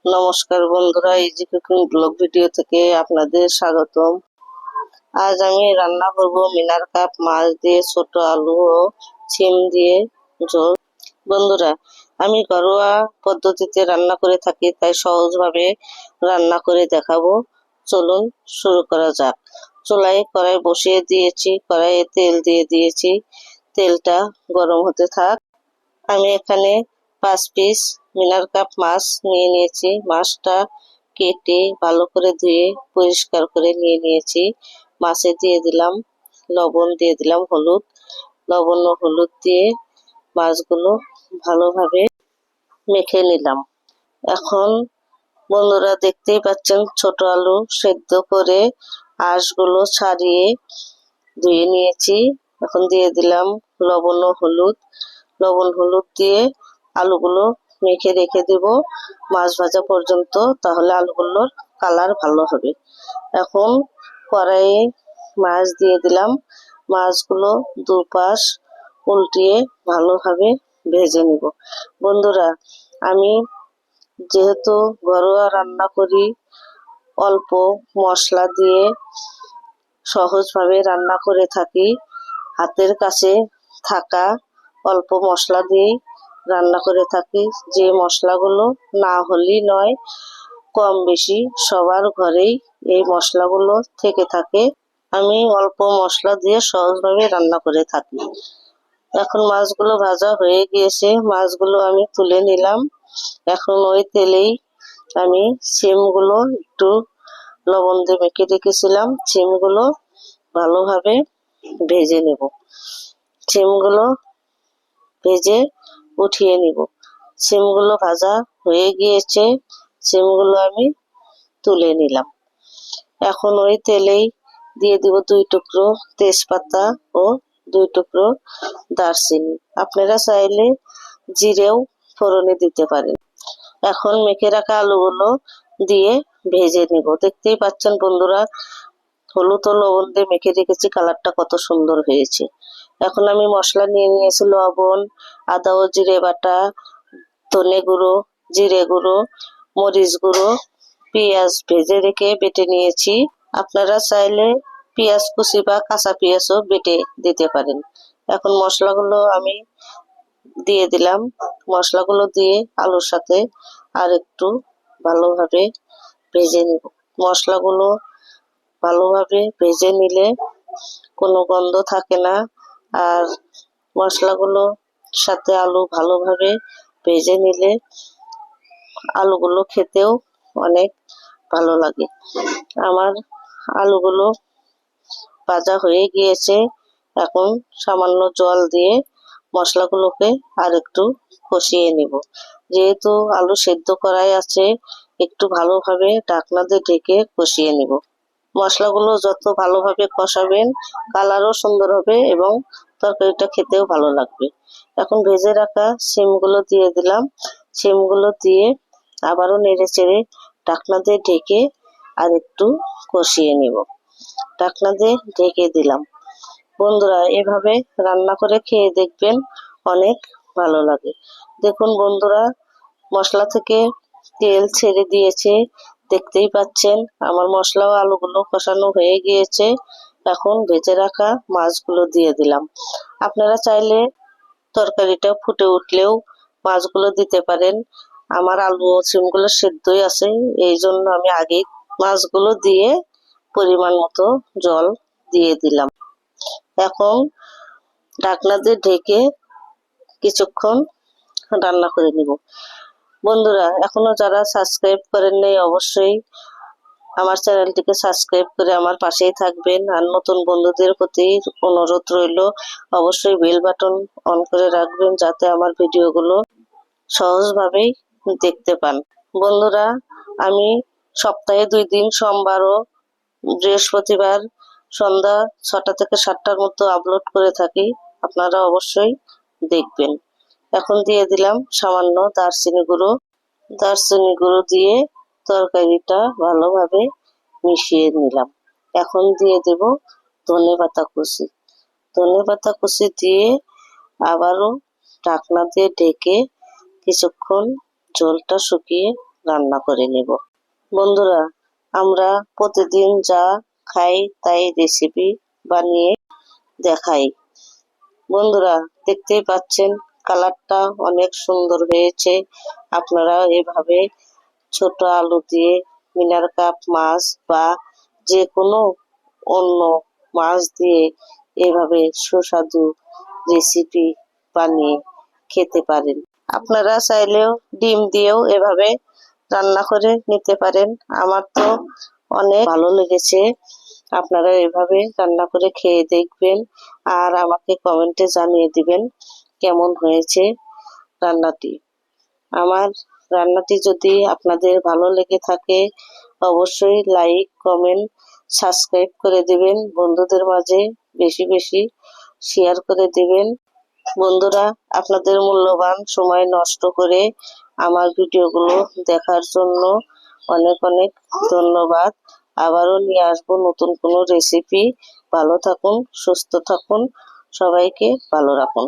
নমস্কার বন্ধুরা, easy cooking blog video থেকে আপনাদের স্বাগতম। আজ আমি রান্না করব মিনার কাপ মাছ দিয়ে ছোট আলু ও শিম দিয়ে ঝোল। বন্ধুরা, আমি ঘরোয়া পদ্ধতিতে রান্না করে থাকি, তাই সহজভাবে রান্না করে দেখাবো। চলুন শুরু করা যাক। চুলায় কড়াই বসিয়ে দিয়েছি, কড়াইয়ে তেল দিয়ে দিয়েছি। তেলটা গরম হতে থাক। আমি এখানে 5 পিস মিনার কাপ মাছ নিয়ে নিয়েছি। মাছটা কেটে ভালো করে ধুয়ে পরিষ্কার করে নিয়ে নিয়েছি। মাছে দিয়ে দিলাম লবণ, দিয়ে দিলাম হলুদ। লবণ ও হলুদ দিয়ে মাছগুলো ভালোভাবে মেখে নিলাম। এখন বন্ধুরা দেখতেই পাচ্ছেন, ছোট আলু সেদ্ধ করে আঁশগুলো ছাড়িয়ে ধুয়ে নিয়েছি। এখন দিয়ে দিলাম লবণ ও হলুদ। লবণ হলুদ দিয়ে আলুগুলো মেখে রেখে দেব মাছ ভাজা পর্যন্ত, তাহলে আলুগুলোর কালার ভালো হবে। এখন কড়াইয়ে মাছ দিয়ে দিলাম। মাছগুলো দুপাশ উল্টিয়ে ভালোভাবে ভেজে নিব। বন্ধুরা, আমি যেহেতু ঘরোয়া রান্না করি, অল্প মশলা দিয়ে সহজভাবে রান্না করে থাকি, হাতের কাছে থাকা অল্প মশলা দিয়েই রান্না করে থাকি। যে মশলাগুলো না হলেই নয়, কম বেশি সবার ঘরেই এই মশলাগুলো থেকে থাকে। আমি অল্প মশলা দিয়ে সহজভাবে রান্না করে থাকি। এখন মাছগুলো ভাজা হয়ে গিয়েছে, মাছগুলো আমি তুলে নিলাম। এখন ওই তেলেই আমি শিমগুলো একটু লবণ দিয়ে মেখে রেখেছিলাম, শিমগুলো ভালোভাবে ভেজে নেব। শিমগুলো ভেজে উঠিয়ে নিব। শিমগুলো ভাজা হয়ে গিয়েছে, শিমগুলো আমি তুলে নিলাম। এখন ওই তেলেই দিয়ে দিব 2 টুকরো তেজপাতা ও 2 টুকরো দারচিনি। আপনারা চাইলে জিরেও ফোড়নে দিতে পারেন। এখন মেখে রাখা আলুগুলো দিয়ে ভেজে নিব। দেখতেই পাচ্ছেন বন্ধুরা, হলুদ ও লবণ দিয়ে মেখে রেখেছি, কালারটা কত সুন্দর হয়েছে। এখন আমি মশলা নিয়ে নিয়েছি লবণ, আদা ও জিরে বাটা, ধনে গুঁড়ো, জিরে গুঁড়ো, মরিচ গুঁড়ো, পেঁয়াজ ভেজে রেখে বেটে নিয়েছি। আপনারা চাইলে পেঁয়াজ কুচি বা কাঁচা পেঁয়াজও বেটে দিতে পারেন। এখন মশলাগুলো আমি দিয়ে দিলাম। মশলাগুলো দিয়ে আলুর সাথে আর একটু ভালোভাবে ভেজে নিব। মশলাগুলো ভালোভাবে ভেজে নিলে কোনো গন্ধ থাকে না, আর মশলাগুলো সাথে আলু ভালোভাবে ভেজে নিলে আলুগুলো খেতেও অনেক ভালো লাগে। আমার আলুগুলো ভাজা হয়ে গিয়েছে। এখন সামান্য জল দিয়ে মশলাগুলোকে আর একটু কষিয়ে নিব। যেহেতু আলু সেদ্ধ করাই আছে, একটু ভালোভাবে ঢাকনা দিয়ে ঢেকে কষিয়ে নিব। মশলাগুলো যত ভালোভাবে কষাবেন, কালারও সুন্দর হবে এবং তরকারিটা খেতেও ভালো লাগবে। এখন ভেজে রাখা শিমগুলো দিয়ে দিলাম। শিমগুলো দিয়ে আবারও নেড়ে চেড়ে ঢাকনা দিয়ে ঢেকে আর একটু কষিয়ে নিব। ঢাকনা দিয়ে ঢেকে দিলাম। বন্ধুরা, এভাবে রান্না করে খেয়ে দেখবেন, অনেক ভালো লাগে। দেখুন বন্ধুরা, মশলা থেকে তেল ছেড়ে দিয়েছে, দেখতেই পাচ্ছেন। আমার মশলা ও আলুগুলো কষানো হয়ে গিয়েছে। এখন ভেজে রাখা মাছগুলো দিয়ে দিলাম। আপনারা চাইলে তরকারিটা ফুটে উঠলেও মাছগুলো দিতে পারেন। আমার আলু ও শিমগুলো সেদ্ধই আছে, এই জন্য আমি আগেই মাছগুলো দিয়ে পরিমাণ মতো জল দিয়ে দিলাম। এখন ঢাকনা দিয়ে ঢেকে কিছুক্ষণ রান্না করে নিব। বন্ধুরা, এখনো যারা সাবস্ক্রাইব করেন নাই, অবশ্যই আমার চ্যানেলটিকে সাবস্ক্রাইব করে আমার পাশেই থাকবেন। আর নতুন বন্ধুদের প্রতি অনুরোধ রইল, অবশ্যই বেল বাটন অন করে রাখবেন, যাতে আমার ভিডিওগুলো সহজভাবেই দেখতে পান। বন্ধুরা, আমি সপ্তাহে 2 দিন, সোমবার ও বৃহস্পতিবার সন্ধ্যা 6টা থেকে 7টার মতো আপলোড করে থাকি। আপনারা অবশ্যই দেখবেন। এখন দিয়ে দিলাম সামান্য দারচিনি গুঁড়ো। দারচিনি গুঁড়ো দিয়ে তরকারিটা ভালোভাবে মিশিয়ে নিলাম। এখন দিয়ে দেব ধনেপাতা কুচি। ধনেপাতা কুচি দিয়ে আবারও ঢাকনা দিয়ে ঢেকে কিছুক্ষণ ঝোলটা শুকিয়ে রান্না করে নেব। বন্ধুরা, আমরা প্রতিদিন যা খাই তাই রেসিপি বানিয়ে দেখাই। বন্ধুরা, দেখতেই পাচ্ছেন কালারটা অনেক সুন্দর হয়েছে। আপনারা এভাবে ছোট আলু দিয়ে মিনার কাপ মাছ বা যে কোনো অন্য মাছ দিয়ে এভাবে সুস্বাদু রেসিপি বানিয়ে খেতে পারেন। আপনারা চাইলেও ডিম দিয়েও এভাবে রান্না করে নিতে পারেন। আমার তো অনেক ভালো লেগেছে। আপনারা এভাবে রান্না করে খেয়ে দেখবেন আর আমাকে কমেন্টে জানিয়ে দিবেন কেমন হয়েছে রান্নাটি। আমার রান্নাটি যদি আপনাদের ভালো লেগে থাকে অবশ্যই লাইক, কমেন্ট, সাবস্ক্রাইব করে দিবেন। বন্ধুদের মাঝে বেশি বেশি শেয়ার করে দিবেন। বন্ধুরা, আপনাদের মূল্যবান সময় নষ্ট করে আমার ভিডিওগুলো দেখার জন্য অনেক অনেক ধন্যবাদ। আবারও নিয়ে আসবো নতুন কোনো রেসিপি। ভালো থাকুন, সুস্থ থাকুন, সবাইকে ভালো রাখুন।